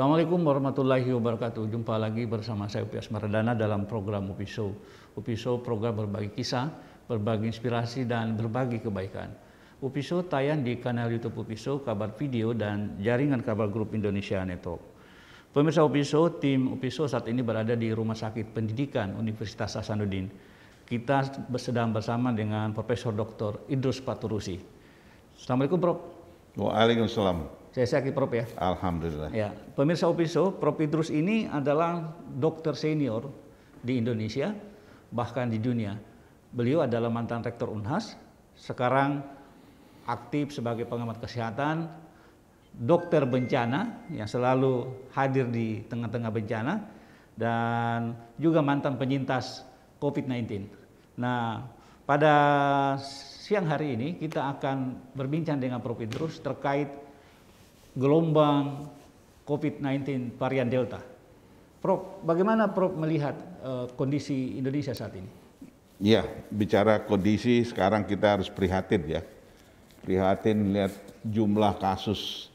Assalamualaikum warahmatullahi wabarakatuh. Jumpa lagi bersama saya Upi Asmaradana dalam program Upi Show. Upi Show program berbagi kisah, berbagi inspirasi dan berbagi kebaikan. Upi Show tayang di kanal YouTube Upi Show, kabar video dan jaringan kabar grup Indonesia Network. Pemirsa Upi Show, tim Upi Show saat ini berada di Rumah Sakit Pendidikan Universitas Hasanuddin. Kita sedang bersama dengan Profesor Dr. Idrus Paturusi. Assalamualaikum Prof. Waalaikumsalam. Saya sakit Prof ya. Alhamdulillah. Ya, pemirsa Upi Show, Prof Idrus ini adalah dokter senior di Indonesia, bahkan di dunia. Beliau adalah mantan rektor Unhas, sekarang aktif sebagai pengamat kesehatan, dokter bencana yang selalu hadir di tengah-tengah bencana, dan juga mantan penyintas COVID-19. Nah, pada siang hari ini kita akan berbincang dengan Prof Idrus terkait gelombang COVID-19 varian Delta. Prof, bagaimana Prof melihat kondisi Indonesia saat ini? Ya, bicara kondisi sekarang kita harus prihatin ya. Prihatin lihat jumlah kasus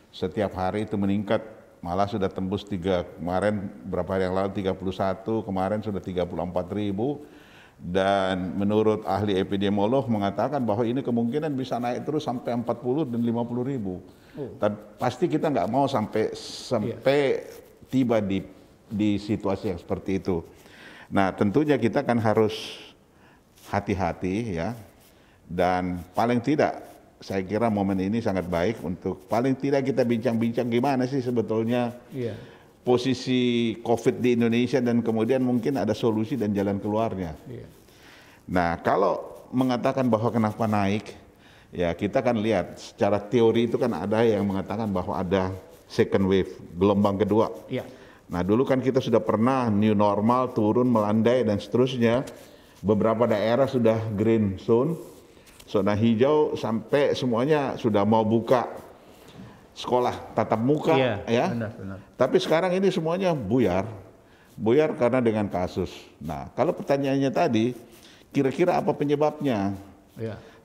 setiap hari itu meningkat, malah sudah tembus kemarin berapa hari yang lalu 31, kemarin sudah 34.000. Dan menurut ahli epidemiolog mengatakan bahwa ini kemungkinan bisa naik terus sampai 40 dan 50.000. Pasti kita nggak mau sampai tiba di situasi yang seperti itu. Nah, tentunya kita kan harus hati-hati ya. Dan paling tidak saya kira momen ini sangat baik untuk paling tidak kita bincang-bincang gimana sih sebetulnya posisi COVID di Indonesia dan kemudian mungkin ada solusi dan jalan keluarnya. Nah, kalau mengatakan bahwa kenapa naik, ya kita kan lihat secara teori itu kan ada yang mengatakan bahwa ada second wave, gelombang kedua. Nah, dulu kan kita sudah pernah new normal, turun, melandai dan seterusnya. Beberapa daerah sudah green zone, zona hijau, sampai semuanya sudah mau buka sekolah tatap muka, ya. Benar. Tapi sekarang ini semuanya buyar karena dengan kasus. Nah, kalau pertanyaannya tadi, kira-kira apa penyebabnya?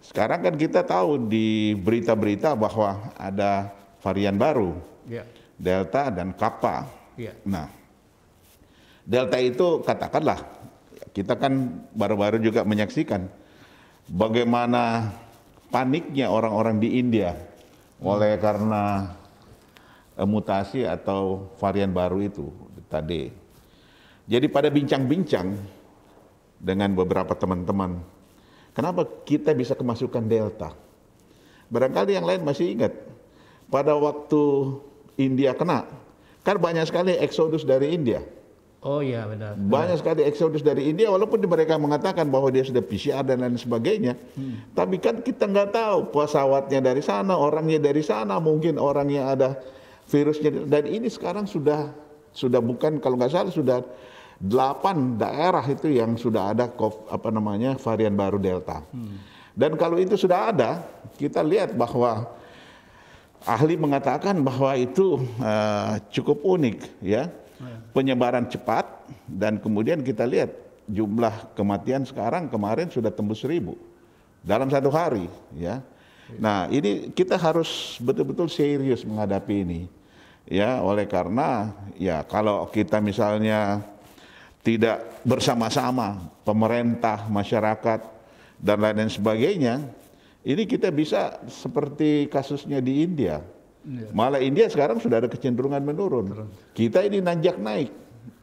Sekarang kan kita tahu di berita-berita bahwa ada varian baru, Delta dan Kappa. Nah, Delta itu katakanlah, kita kan baru-baru juga menyaksikan bagaimana paniknya orang-orang di India oleh karena mutasi atau varian baru itu tadi. Jadi pada bincang-bincang dengan beberapa teman-teman, kenapa kita bisa kemasukan Delta? Barangkali yang lain masih ingat, pada waktu India kena, kan banyak sekali eksodus dari India. Oh iya, benar. Banyak sekali eksodus dari India, walaupun mereka mengatakan bahwa dia sudah PCR dan lain sebagainya. Tapi kan kita nggak tahu pesawatnya dari sana, orangnya dari sana, mungkin orangnya ada virusnya. Dan ini sekarang sudah bukan, kalau nggak salah sudah 8 daerah itu yang sudah ada varian baru Delta. Dan kalau itu sudah ada, kita lihat bahwa ahli mengatakan bahwa itu cukup unik ya. Penyebaran cepat, dan kemudian kita lihat jumlah kematian sekarang kemarin sudah tembus 1.000 dalam satu hari ya. Nah, ini kita harus betul-betul serius menghadapi ini ya, oleh karena ya kalau kita misalnya tidak bersama-sama pemerintah, masyarakat dan lain sebagainya, ini kita bisa seperti kasusnya di India. Malah India sekarang sudah ada kecenderungan menurun. Kita ini nanjak naik,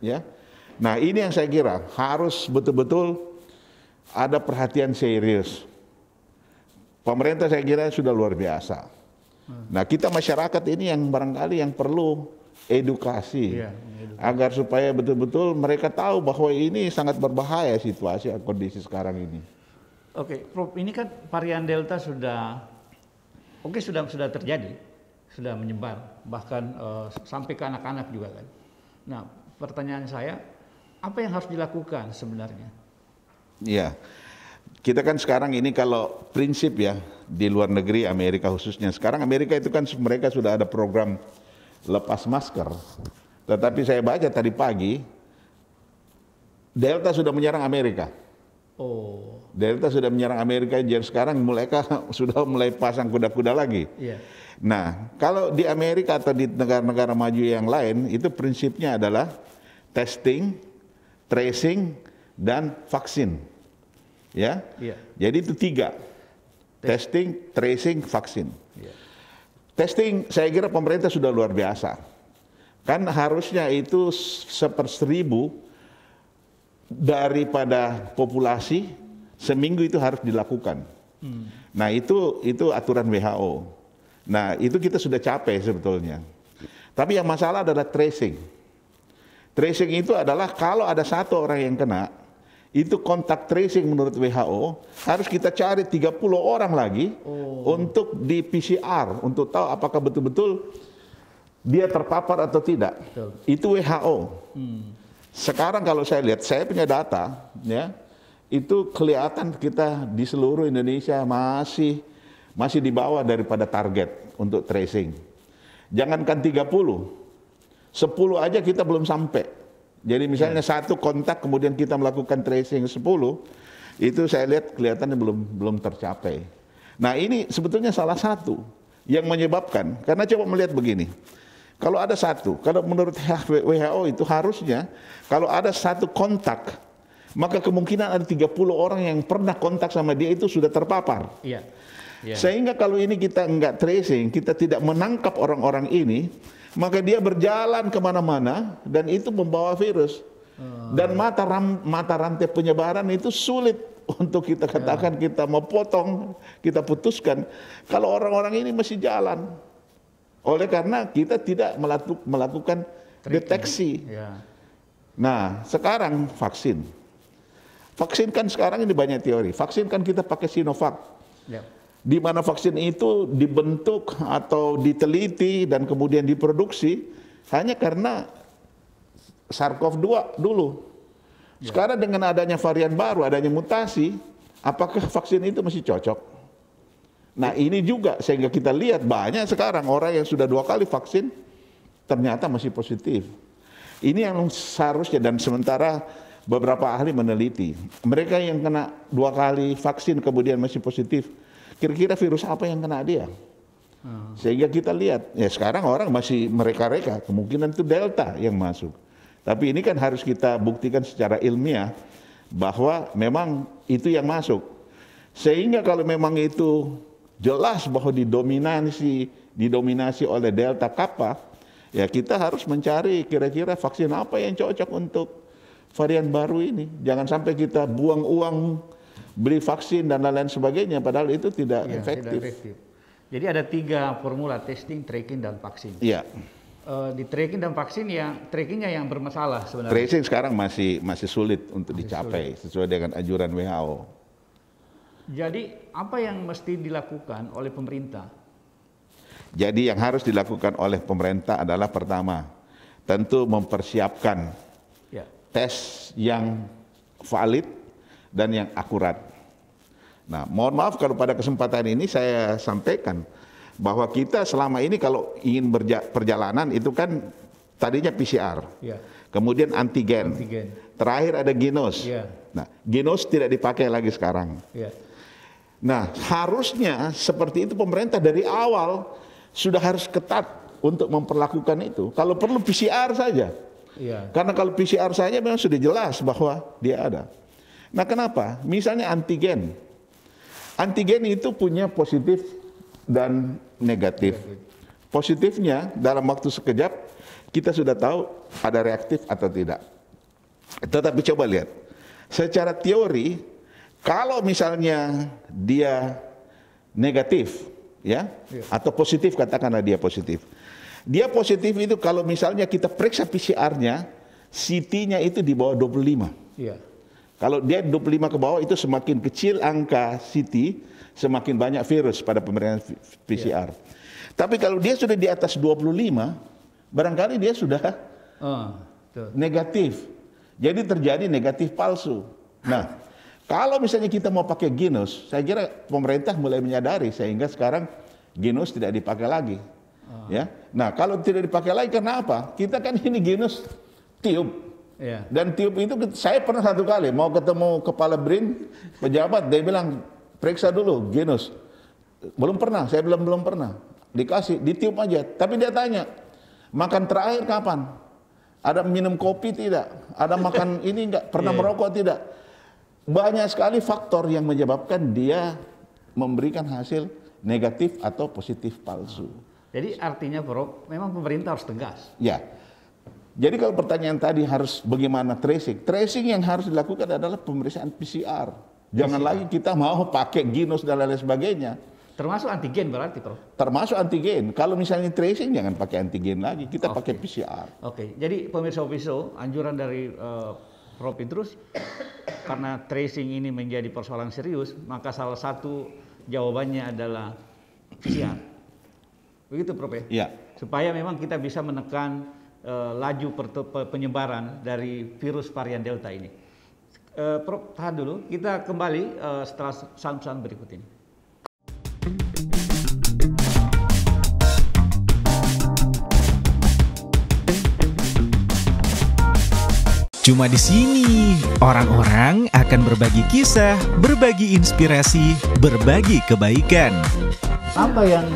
ya. Nah, ini yang saya kira harus betul-betul ada perhatian serius. Pemerintah saya kira sudah luar biasa. Nah, kita masyarakat ini yang barangkali yang perlu edukasi, agar supaya betul-betul mereka tahu bahwa ini sangat berbahaya situasi kondisi sekarang ini. Oke, Prof, ini kan varian Delta sudah terjadi. Sudah menyebar, bahkan sampai ke anak-anak juga kan. Nah, pertanyaan saya, apa yang harus dilakukan sebenarnya? Iya, kita kan sekarang ini kalau prinsip ya, di luar negeri, Amerika khususnya. Sekarang Amerika itu kan mereka sudah ada program lepas masker. Tetapi saya baca tadi pagi, Delta sudah menyerang Amerika. Oh. Delta sudah menyerang Amerika, jadi sekarang mereka sudah mulai pasang kuda-kuda lagi. Iya. Nah, kalau di Amerika atau di negara-negara maju yang lain, itu prinsipnya adalah testing, tracing, dan vaksin. Ya. Iya. Jadi itu 3. Testing, tracing, vaksin. Iya. Testing, saya kira pemerintah sudah luar biasa. Kan harusnya itu 1/1000 daripada populasi seminggu itu harus dilakukan. Nah itu aturan WHO. Nah itu kita sudah capai sebetulnya. Tapi yang masalah adalah tracing. Tracing itu adalah kalau ada 1 orang yang kena, itu kontak tracing menurut WHO harus kita cari 30 orang lagi untuk di PCR untuk tahu apakah betul-betul dia terpapar atau tidak. Betul. Itu WHO. Sekarang kalau saya lihat, saya punya data, ya, itu kelihatan kita di seluruh Indonesia masih di bawah daripada target untuk tracing. Jangankan 30, 10 aja kita belum sampai. Jadi misalnya 1 kontak kemudian kita melakukan tracing 10, itu saya lihat kelihatannya belum tercapai. Nah ini sebetulnya salah satu yang menyebabkan, karena coba melihat begini. Kalau ada 1, kalau menurut WHO itu harusnya kalau ada 1 kontak, maka kemungkinan ada 30 orang yang pernah kontak sama dia itu sudah terpapar. Iya. Iya. Sehingga kalau ini kita enggak tracing, kita tidak menangkap orang-orang ini, maka dia berjalan kemana-mana dan itu membawa virus. Dan mata rantai penyebaran itu sulit untuk kita katakan kita mau potong, kita putuskan kalau orang-orang ini masih jalan. Oleh karena kita tidak melakukan deteksi. Ya. Nah, sekarang vaksin. Vaksin kan sekarang ini banyak teori. Vaksin kan kita pakai Sinovac. Ya. Di mana vaksin itu dibentuk atau diteliti dan kemudian diproduksi hanya karena SARS-CoV-2 dulu. Sekarang dengan adanya varian baru, adanya mutasi, apakah vaksin itu masih cocok? Nah ini juga sehingga kita lihat banyak sekarang orang yang sudah 2 kali vaksin ternyata masih positif. Ini yang seharusnya, dan sementara beberapa ahli meneliti, mereka yang kena 2 kali vaksin kemudian masih positif, kira-kira virus apa yang kena dia? Sehingga kita lihat, ya sekarang orang masih mereka-reka, kemungkinan itu Delta yang masuk. Tapi ini kan harus kita buktikan secara ilmiah bahwa memang itu yang masuk. Sehingga kalau memang itu jelas bahwa didominasi oleh Delta Kappa, ya kita harus mencari kira-kira vaksin apa yang cocok untuk varian baru ini. Jangan sampai kita buang uang beli vaksin dan lain-lain sebagainya, padahal itu tidak efektif. Jadi ada 3 formula, testing, tracking, dan vaksin. Iya. Di tracking dan vaksin trackingnya yang bermasalah sebenarnya. Tracing sekarang masih sulit untuk dicapai sesuai dengan anjuran WHO. Jadi apa yang mesti dilakukan oleh pemerintah? Jadi yang harus dilakukan oleh pemerintah adalah pertama, tentu mempersiapkan tes yang valid dan yang akurat. Nah, mohon maaf kalau pada kesempatan ini saya sampaikan bahwa kita selama ini kalau ingin perjalanan itu kan tadinya PCR, kemudian antigen, terakhir ada genos. Nah, genos tidak dipakai lagi sekarang. Nah, harusnya seperti itu pemerintah dari awal sudah harus ketat untuk memperlakukan itu. Kalau perlu PCR saja. Karena kalau PCR saja memang sudah jelas bahwa dia ada. Nah, kenapa? Misalnya antigen. Antigen itu punya positif dan negatif. Positifnya dalam waktu sekejap kita sudah tahu ada reaktif atau tidak. Tetapi coba lihat. Secara teori, kalau misalnya dia negatif, atau positif, katakanlah dia positif. Dia positif itu kalau misalnya kita periksa PCR-nya, CT-nya itu di bawah 25. Kalau dia 25 ke bawah itu semakin kecil angka CT, semakin banyak virus pada pemeriksaan PCR. Tapi kalau dia sudah di atas 25, barangkali dia sudah negatif. Jadi terjadi negatif palsu. Nah, kalau misalnya kita mau pakai genos, saya kira pemerintah mulai menyadari sehingga sekarang genos tidak dipakai lagi. Nah, kalau tidak dipakai lagi karena apa? Kita kan ini genos tiup. Yeah. Dan tiup itu saya pernah satu kali mau ketemu kepala BRIN pejabat, dia bilang periksa dulu genus. Belum pernah, saya belum pernah. Dikasih, ditiup aja. Tapi dia tanya, makan terakhir kapan? Ada minum kopi tidak? Ada makan ini enggak? Pernah merokok tidak? Banyak sekali faktor yang menyebabkan dia memberikan hasil negatif atau positif palsu. Jadi artinya Prof, memang pemerintah harus tegas. Ya. Jadi kalau pertanyaan tadi harus bagaimana tracing? Tracing yang harus dilakukan adalah pemeriksaan PCR. Jangan lagi kita mau pakai genus dan lain sebagainya. Termasuk antigen berarti, Prof? Termasuk antigen. Kalau misalnya tracing jangan pakai antigen lagi, kita pakai PCR. Oke, jadi pemirsa Opiso, anjuran dari Prof Idrus, karena tracing ini menjadi persoalan serius, maka salah satu jawabannya adalah PCR. Begitu, Prof ya? Iya. Supaya memang kita bisa menekan laju penyebaran dari virus varian Delta ini. Prof, tahan dulu. Kita kembali setelah pesan-pesan berikut ini. Cuma di sini, orang-orang akan berbagi kisah, berbagi inspirasi, berbagi kebaikan. Apa yang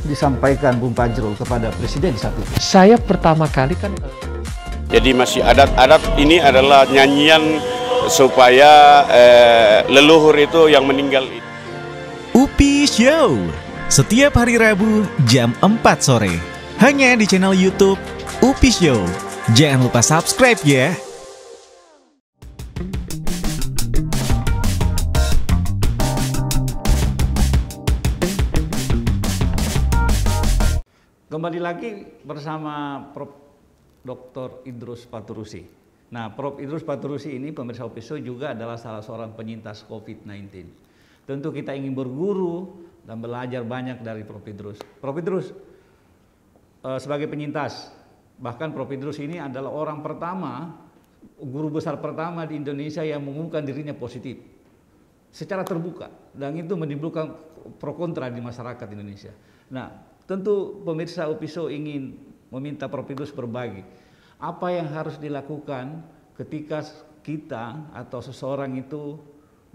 disampaikan Bung Fajrul kepada Presiden saat itu? Saya pertama kali kan... Jadi masih adat-adat ini adalah nyanyian supaya leluhur itu yang meninggal. UPI Show, setiap hari Rabu jam 4 sore. Hanya di channel YouTube UPI Show. Jangan lupa subscribe ya. Kembali lagi bersama Prof. Dr. Idrus Paturusi. Nah, Prof. Idrus Paturusi ini pemirsa Opiso juga adalah salah seorang penyintas COVID-19. Tentu kita ingin berguru dan belajar banyak dari Prof. Idrus. Prof. Idrus sebagai penyintas, bahkan Prof. Idrus ini adalah orang pertama, guru besar pertama di Indonesia yang mengumumkan dirinya positif secara terbuka, dan itu menimbulkan pro kontra di masyarakat Indonesia. Nah, tentu pemirsa Opiso ingin meminta Prof. Idrus berbagi apa yang harus dilakukan ketika kita atau seseorang itu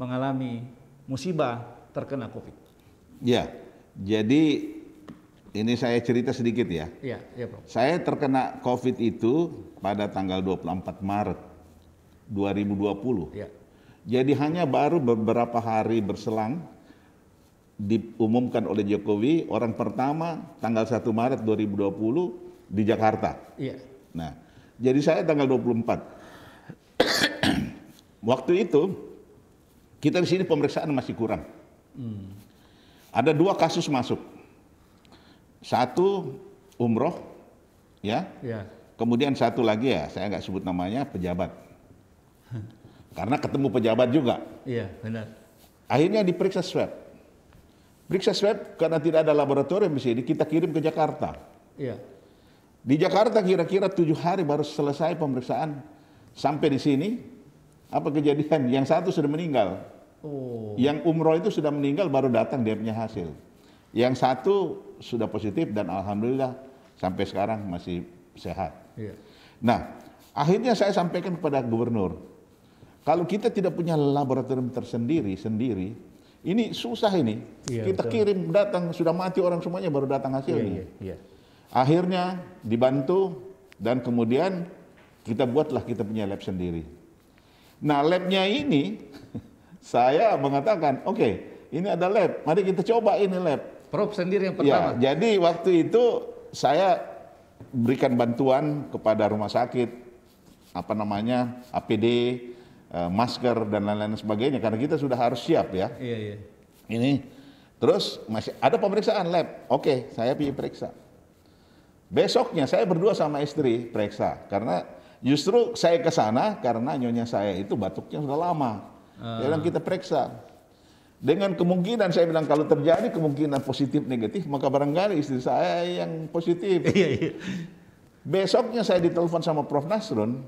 mengalami musibah terkena COVID. Ya, jadi ini saya cerita sedikit ya. Iya, Prof. Saya terkena COVID itu pada tanggal 24 Maret 2020. Ya. Jadi hanya baru beberapa hari berselang diumumkan oleh Jokowi orang pertama tanggal 1 Maret 2020 di Jakarta. Iya. Nah, jadi saya tanggal 24. Waktu itu kita di sini pemeriksaan masih kurang. Ada 2 kasus masuk. Satu umroh, ya. Kemudian satu lagi ya, saya nggak sebut namanya, pejabat. Karena ketemu pejabat juga. Iya, benar. Akhirnya diperiksa swab. Periksa swab karena tidak ada laboratorium di sini, kita kirim ke Jakarta. Iya. Di Jakarta kira-kira 7 hari baru selesai pemeriksaan. Sampai di sini, apa kejadian? Yang satu sudah meninggal. Oh. Yang umroh itu sudah meninggal baru datang dia punya hasil. Yang satu sudah positif dan alhamdulillah sampai sekarang masih sehat. Iya. Nah, akhirnya saya sampaikan kepada gubernur, kalau kita tidak punya laboratorium tersendiri, ini susah ini. Iya, Kita betul. kirim datang, sudah mati orang semuanya baru datang hasilnya. Iya. Akhirnya dibantu dan kemudian kita punya lab sendiri. Nah, labnya ini saya mengatakan, oke, ini ada lab, mari kita coba ini lab. Prof sendiri yang pertama. Ya, jadi waktu itu saya berikan bantuan kepada rumah sakit, APD, masker dan lain-lain sebagainya, karena kita sudah harus siap ya. Iya. Ini, terus masih ada pemeriksaan lab, oke, saya pergi periksa. Besoknya saya berdua sama istri periksa, karena justru saya ke sana karena nyonya saya itu batuknya sudah lama. Dia bilang kita periksa. Dengan kemungkinan saya bilang kalau terjadi kemungkinan positif negatif maka barangkali istri saya yang positif. Iya. Besoknya saya ditelepon sama Prof Nasrun,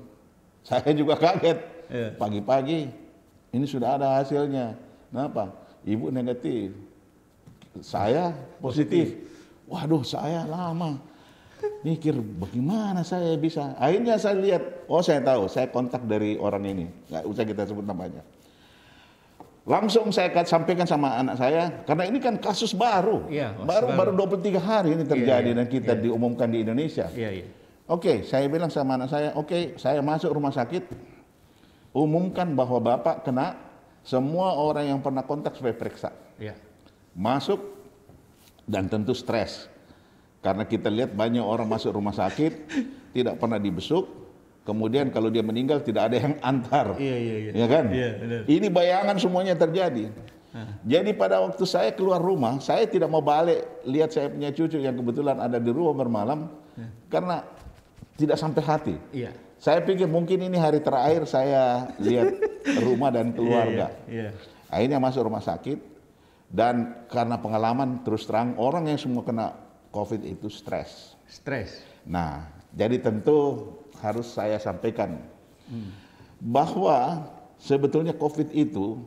saya juga kaget. Iya. Pagi-pagi ini sudah ada hasilnya. Kenapa? Ibu negatif, saya positif. Waduh, saya lama. Mikir bagaimana saya bisa. Akhirnya saya lihat, oh saya tahu, saya kontak dari orang ini, nggak usah kita sebut namanya. Langsung saya sampaikan sama anak saya, karena ini kan kasus baru, baru 23 hari ini terjadi dan kita diumumkan di Indonesia. Oke, saya bilang sama anak saya, oke, saya masuk rumah sakit, umumkan bahwa Bapak kena, semua orang yang pernah kontak supaya periksa. Masuk, dan tentu stres. Karena kita lihat banyak orang masuk rumah sakit, tidak pernah dibesuk, kemudian kalau dia meninggal tidak ada yang antar. Ya kan? Ini bayangan semuanya terjadi. Jadi pada waktu saya keluar rumah, saya tidak mau balik lihat saya punya cucu yang kebetulan ada di rumah bermalam, karena tidak sampai hati. Saya pikir mungkin ini hari terakhir saya lihat rumah dan keluarga. Akhirnya masuk rumah sakit, dan karena pengalaman terus terang orang yang semua kena COVID itu stres. Nah, jadi tentu harus saya sampaikan bahwa sebetulnya COVID itu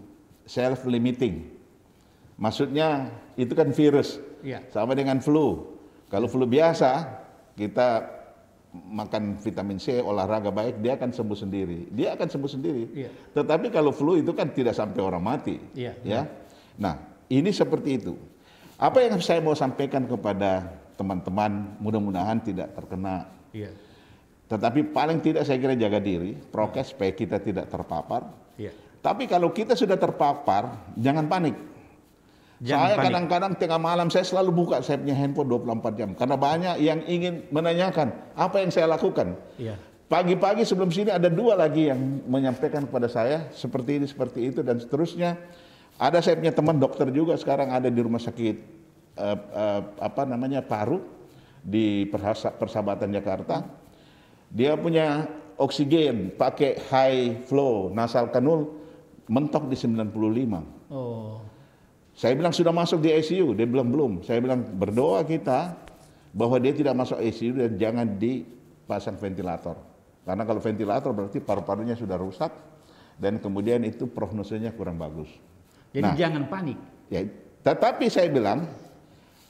self-limiting. Maksudnya itu kan virus, sama dengan flu. Kalau flu biasa, kita makan vitamin C, olahraga baik, dia akan sembuh sendiri. Tetapi kalau flu itu kan tidak sampai orang mati. Ya. Nah, ini seperti itu. Apa yang saya mau sampaikan kepada teman-teman, mudah-mudahan tidak terkena. Tetapi paling tidak saya kira jaga diri, prokes supaya kita tidak terpapar. Tapi kalau kita sudah terpapar, jangan panik. Saya kadang-kadang tengah malam saya selalu buka saya punya handphone 24 jam. Karena banyak yang ingin menanyakan apa yang saya lakukan. Pagi-pagi sebelum sini ada 2 lagi yang menyampaikan kepada saya seperti ini, seperti itu, dan seterusnya. Ada saya punya teman dokter juga sekarang ada di rumah sakit Paru di Persahabatan Jakarta. Dia punya oksigen pakai high flow nasal kanul mentok di 95. Saya bilang sudah masuk di ICU, dia bilang belum. Saya bilang berdoa kita bahwa dia tidak masuk ICU dan jangan dipasang ventilator. Karena kalau ventilator berarti paru-parunya sudah rusak dan kemudian itu prognosenya kurang bagus. Jadi jangan panik. Ya, tetapi saya bilang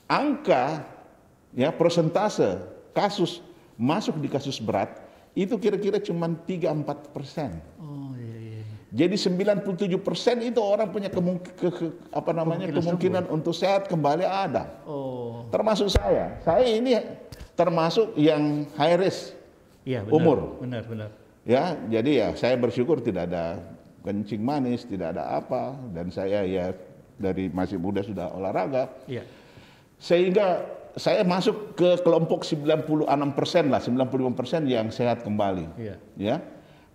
angka persentase kasus masuk di kasus berat itu kira-kira cuma 3-4%. Jadi 97% itu orang punya kemungkinan untuk sehat kembali ada. Termasuk saya. Saya ini termasuk yang high risk umur. Benar. Ya, jadi ya saya bersyukur tidak ada kencing manis, tidak ada apa, dan saya ya dari masih muda sudah olahraga. Sehingga saya masuk ke kelompok 96% lah, 95% yang sehat kembali. Ya.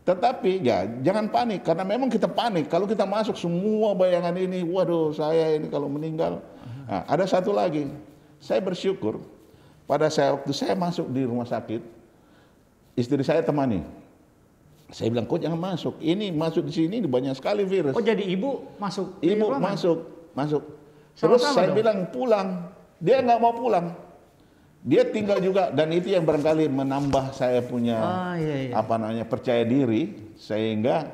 Tetapi ya jangan panik, karena memang kita panik kalau kita masuk semua bayangan ini, waduh saya ini kalau meninggal. Nah, ada satu lagi, saya bersyukur pada waktu saya masuk di rumah sakit, istri saya temani. Saya bilang, kok jangan masuk, ini masuk di sini banyak sekali virus. Oh jadi ibu masuk? Ibu masuk. Terus saya bilang pulang, dia nggak mau pulang. Dia tinggal juga, dan itu yang barangkali menambah saya punya percaya diri, sehingga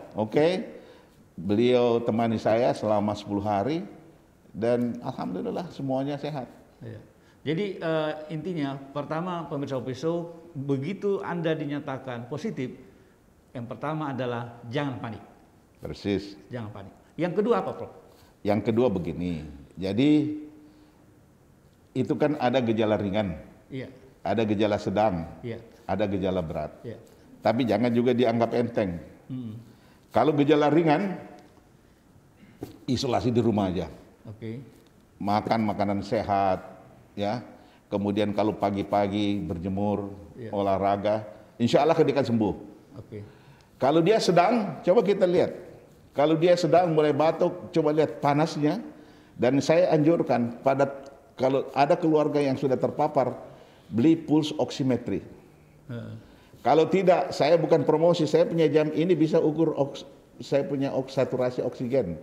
beliau temani saya selama 10 hari, dan alhamdulillah semuanya sehat. Jadi intinya pertama pemirsa UPI Show, begitu Anda dinyatakan positif, yang pertama adalah jangan panik. Persis. Jangan panik. Yang kedua apa, Prof? Yang kedua begini, jadi itu kan ada gejala ringan, ada gejala sedang, ada gejala berat. Tapi jangan juga dianggap enteng. Kalau gejala ringan, isolasi di rumah aja. Makan makanan sehat, ya. Kemudian kalau pagi-pagi berjemur, olahraga, insya Allah dia akan sembuh. Kalau dia sedang, coba kita lihat. Kalau dia sedang mulai batuk, coba lihat panasnya. Dan saya anjurkan kalau ada keluarga yang sudah terpapar, beli pulse oximetry. Kalau tidak, saya bukan promosi, saya punya jam ini bisa ukur saya punya saturasi oksigen.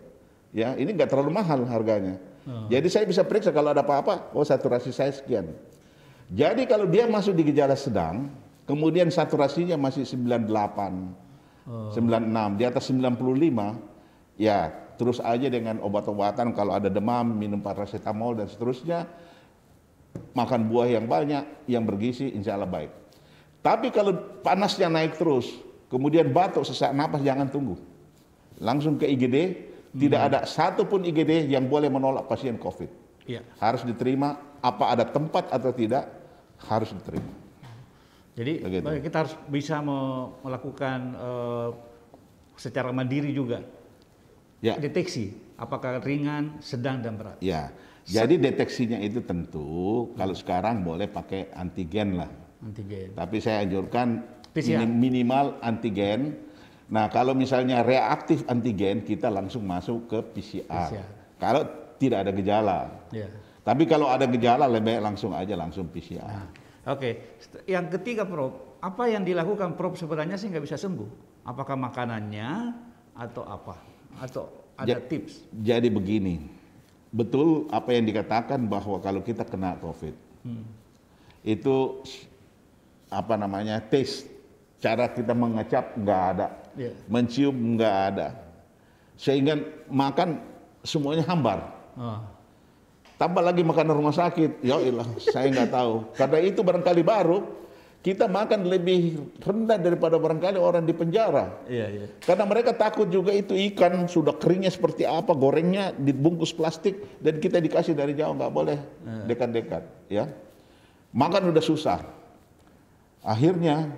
Ya, ini nggak terlalu mahal harganya. Jadi saya bisa periksa kalau ada apa-apa, saturasi saya sekian. Jadi kalau dia masuk di gejala sedang, kemudian saturasinya masih 98, 96, di atas 95, ya terus aja dengan obat-obatan, kalau ada demam minum paracetamol dan seterusnya. makan buah yang banyak, yang bergizi, insya Allah baik. Tapi kalau panasnya naik terus, kemudian batuk, sesak napas, jangan tunggu. Langsung ke IGD, tidak ada satupun IGD yang boleh menolak pasien COVID. Ya. Harus diterima, apa ada tempat atau tidak, harus diterima. Jadi kita harus bisa melakukan secara mandiri juga deteksi apakah ringan, sedang, dan berat. Ya, jadi deteksinya itu tentu kalau sekarang boleh pakai antigen lah. Antigen. Tapi saya anjurkan PCR. Minimal antigen. Nah, kalau misalnya reaktif antigen, kita langsung masuk ke PCR. Kalau tidak ada gejala. Ya. Tapi kalau ada gejala lebih langsung PCR. Nah, Oke. Yang ketiga, Prof, apa yang dilakukan Prof sebenarnya sih nggak bisa sembuh? Apakah makanannya atau apa? Atau ada tips? Jadi begini, betul apa yang dikatakan bahwa kalau kita kena COVID, itu apa namanya, tes, cara kita mengecap nggak ada, mencium nggak ada, sehingga makan semuanya hambar. Tambah lagi makanan rumah sakit, ya ilah, saya nggak tahu. Karena itu barangkali baru kita makan lebih rendah daripada barangkali orang di penjara. Karena mereka takut juga itu ikan sudah keringnya seperti apa, gorengnya dibungkus plastik dan kita dikasih dari jauh, nggak boleh dekat-dekat. Ya, makan udah susah. Akhirnya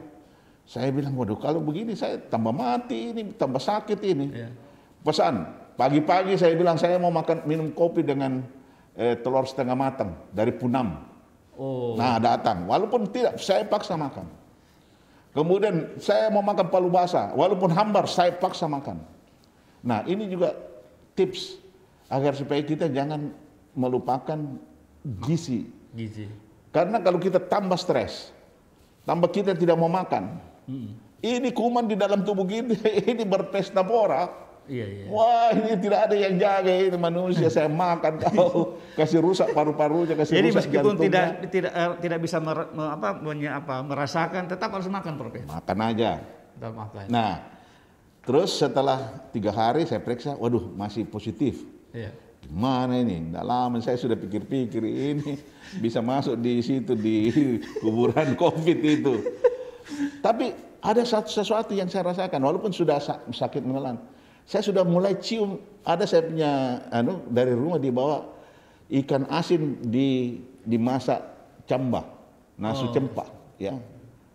saya bilang, waduh kalau begini saya tambah mati ini, tambah sakit ini. Pesan pagi-pagi saya bilang saya mau minum kopi dengan telur setengah matang dari Punam. Nah datang, walaupun tidak, saya paksa makan. Kemudian saya mau makan palu basah, walaupun hambar, saya paksa makan. Nah ini juga tips agar supaya kita jangan melupakan gizi. Karena kalau kita tambah stres, tambah kita tidak mau makan, ini kuman di dalam tubuh kita ini berpesta pora. Wah ini tidak ada yang jaga ini manusia. Saya makan kau kasih rusak paru-parunya, kasih jadi rusak meskipun jantungnya. tidak bisa merasakan, tetap harus makan, Prof. Makan aja. Tetap makan. Nah terus setelah 3 hari saya periksa, waduh masih positif. Gimana ini? Nggak lama saya sudah pikir-pikir ini bisa masuk di situ di kuburan COVID itu. Tapi ada sesuatu yang saya rasakan walaupun sudah sakit menelan. Saya sudah mulai cium, ada saya punya dari rumah dibawa ikan asin dimasak cambah, nasu cempah, ya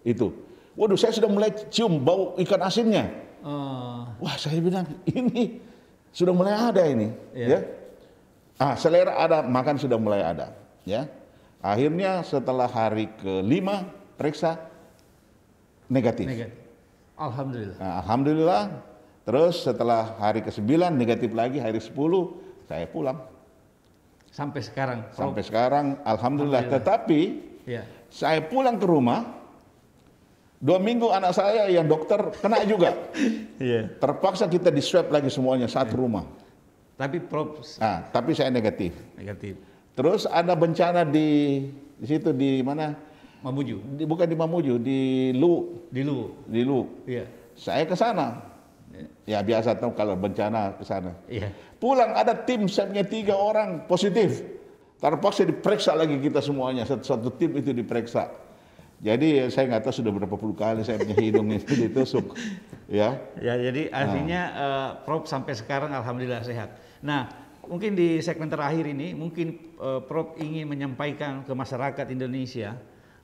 itu. Waduh, saya sudah mulai cium bau ikan asinnya. Wah, saya bilang ini sudah mulai ada ini, ya. Selera ada, makan sudah mulai ada, ya. Akhirnya setelah hari ke-5 periksa negatif. Alhamdulillah. Alhamdulillah. Terus setelah hari ke-9 negatif lagi, hari 10 saya pulang. Sampai sekarang? Sampai sekarang, alhamdulillah. Tetapi saya pulang ke rumah, 2 minggu anak saya yang dokter kena juga. Terpaksa kita di swab lagi semuanya satu rumah. Tapi Prof? Tapi saya negatif. Terus ada bencana di situ di mana? Mamuju? Bukan di Mamuju, di Lu. Di Lu. Saya ke sana. Ya biasa tahu kalau bencana ke sana. Pulang ada tim, saya punya 3 orang positif. Terpaksa diperiksa lagi kita semuanya, satu tim itu diperiksa. Jadi saya nggak tahu sudah berapa puluh kali saya punya hidung itu ditusuk. Jadi artinya Prof sampai sekarang alhamdulillah sehat. Nah, mungkin di segmen terakhir ini mungkin Prof ingin menyampaikan ke masyarakat Indonesia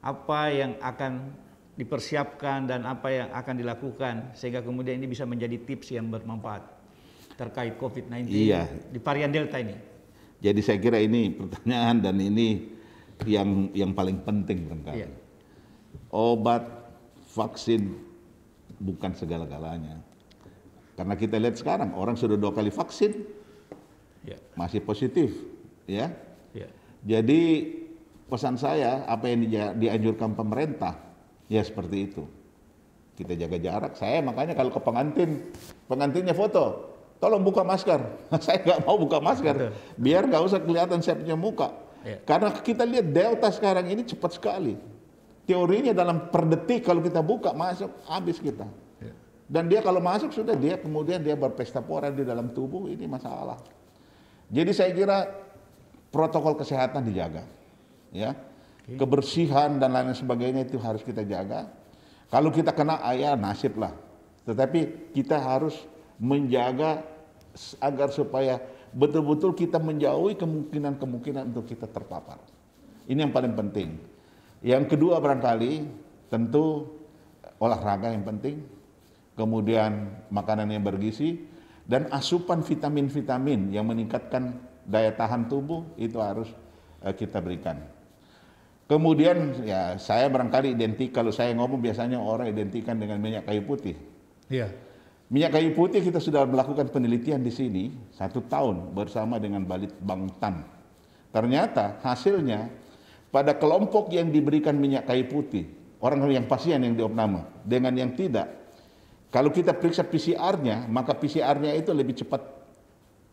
apa yang akan dipersiapkan dan apa yang akan dilakukan sehingga kemudian ini bisa menjadi tips yang bermanfaat terkait COVID-19 di varian Delta ini. Jadi saya kira ini pertanyaan dan ini yang paling penting barangkali. Obat, vaksin bukan segala-galanya. Karena kita lihat sekarang orang sudah 2 kali vaksin masih positif, ya. Jadi pesan saya apa yang dianjurkan pemerintah ya seperti itu. Kita jaga jarak. Saya makanya kalau ke pengantinnya foto, tolong buka masker. Saya nggak mau buka masker, biar nggak usah kelihatan saya punya muka. Karena kita lihat Delta sekarang ini cepat sekali. Teorinya dalam per detik kalau kita buka masuk, habis kita. Dan dia kalau masuk sudah kemudian dia berpesta pora di dalam tubuh, ini masalah. Jadi saya kira protokol kesehatan dijaga, ya. kebersihan dan lain sebagainya itu harus kita jaga. Kalau kita kena ya nasib lah. Tetapi kita harus menjaga agar supaya betul-betul kita menjauhi kemungkinan-kemungkinan untuk kita terpapar. Ini yang paling penting. Yang kedua barangkali tentu olahraga yang penting, kemudian makanan yang bergizi, dan asupan vitamin-vitamin yang meningkatkan daya tahan tubuh itu harus kita berikan. Kemudian ya saya barangkali identik, kalau saya ngomong biasanya orang identikan dengan minyak kayu putih. Iya. Minyak kayu putih kita sudah melakukan penelitian di sini 1 tahun bersama dengan Balitbangtan. Ternyata hasilnya pada kelompok yang diberikan minyak kayu putih, orang yang pasien yang diopname dengan yang tidak, kalau kita periksa PCR-nya, maka PCR-nya itu lebih cepat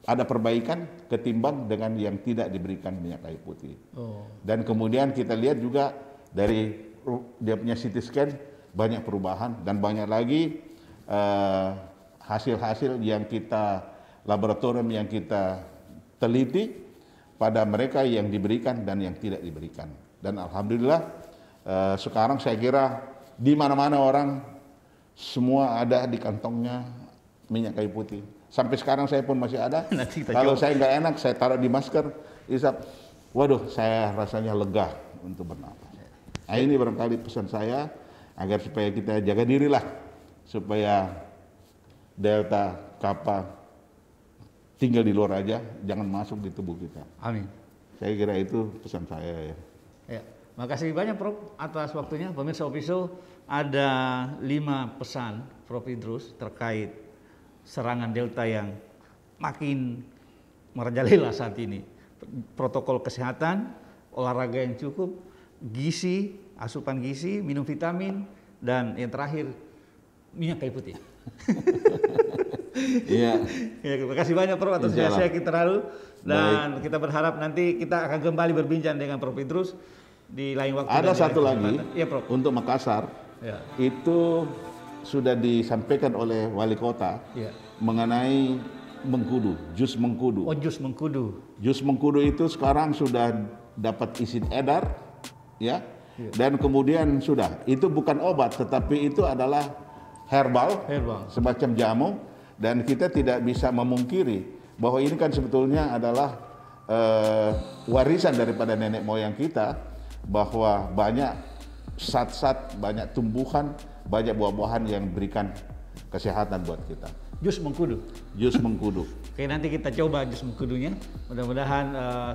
ada perbaikan ketimbang dengan yang tidak diberikan minyak kayu putih. Dan kemudian kita lihat juga dari dia punya CT scan banyak perubahan dan banyak lagi hasil-hasil yang kita laboratorium yang kita teliti pada mereka yang diberikan dan yang tidak diberikan. Dan alhamdulillah sekarang saya kira di mana-mana orang semua ada di kantongnya minyak kayu putih. Sampai sekarang saya pun masih ada. Kalau saya nggak enak, saya taruh di masker, isap, waduh, saya rasanya lega untuk bernapas. Nah, ini barangkali pesan saya agar supaya kita jaga dirilah, supaya Delta, Kappa tinggal di luar aja, jangan masuk di tubuh kita. Amin. Saya kira itu pesan saya ya. Ya, makasih banyak Prof atas waktunya. Pemirsa Upisho, ada 5 pesan Prof Idrus terkait serangan Delta yang makin merajalela saat ini. Protokol kesehatan, olahraga yang cukup, gizi, asupan gizi, minum vitamin, dan yang terakhir minyak kayu putih. Iya. Ya, terima kasih banyak Prof atas jasa kita lalu, dan kita berharap nanti kita akan kembali berbincang dengan Prof Idrus di lain waktu. Ada satu lagi ya, Prof. Untuk Makassar, ya. Itu sudah disampaikan oleh wali kota ya. Mengenai mengkudu, jus mengkudu. Oh, jus mengkudu. Jus mengkudu itu sekarang sudah dapat izin edar, ya. Dan kemudian sudah, itu bukan obat, tetapi itu adalah herbal, semacam jamu, dan kita tidak bisa memungkiri bahwa ini kan sebetulnya adalah warisan daripada nenek moyang kita, bahwa banyak zat-zat, banyak tumbuhan, banyak buah-buahan yang berikan kesehatan buat kita. Jus mengkudu. Jus mengkudu. Oke, nanti kita coba jus mengkudunya. Mudah-mudahan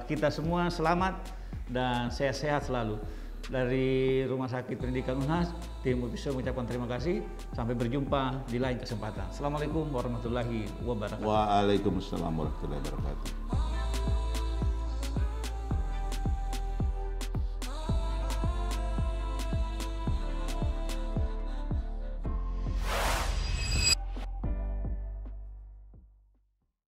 kita semua selamat dan sehat-sehat selalu. Dari Rumah Sakit Pendidikan Unhas, tim Upisho mengucapkan terima kasih. Sampai berjumpa di lain kesempatan. Assalamualaikum warahmatullahi wabarakatuh. Waalaikumsalam warahmatullahi wabarakatuh.